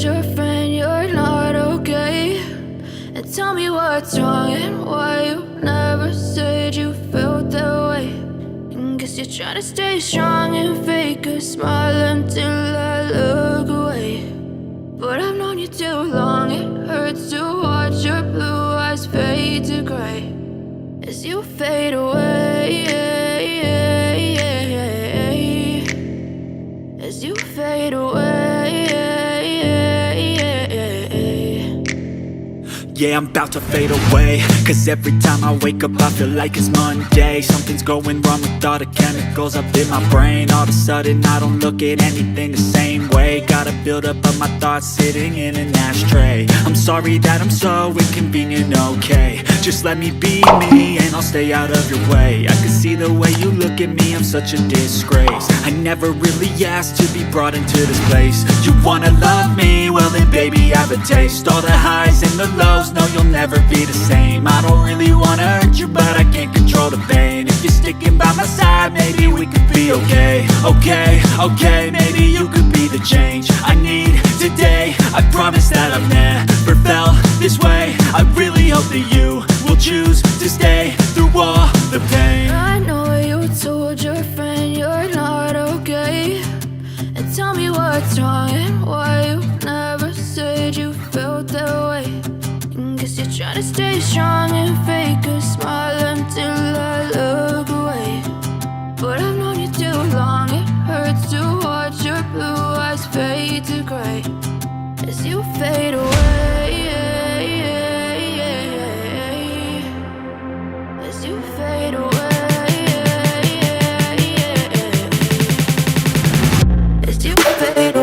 your friend you're not okay? And tell me what's wrong and why you never said you felt that way. And guess you're trying to stay strong and fake a smile until I look away. But I've known you too long, it hurts to watch your blue eyes fade to gray as you fade away, as you fade away. Yeah, I'm about to fade away, cause every time I wake up I feel like it's Monday. Something's going wrong with all the chemicals up in my brain. All of a sudden I don't look at anything the same way. Gotta build up of my thoughts sitting in an ashtray. I'm sorry that I'm so inconvenient, okay? Just let me be me and I'll stay out of your way. I can see the way you look at me, I'm such a disgrace. I never really asked to be brought into this place. You wanna love me? Well then baby I have a taste. All the highs and the lows, no you'll never be the same. I don't really wanna hurt you but I can't control the pain. If you're sticking by my side maybe we could be okay. Okay, maybe you could be the change I need today. I promise that I've never felt this way. I really hope that you will choose to stay through all the pain. I know you told your friend you're not okay. And tell me what's wrong and why you never said you felt that way. And guess you're trying to stay strong and fake a smile until I look away. But I've known you too long, it hurts to watch your blue eyes fade to gray as you fade away, as you fade away, as you fade away.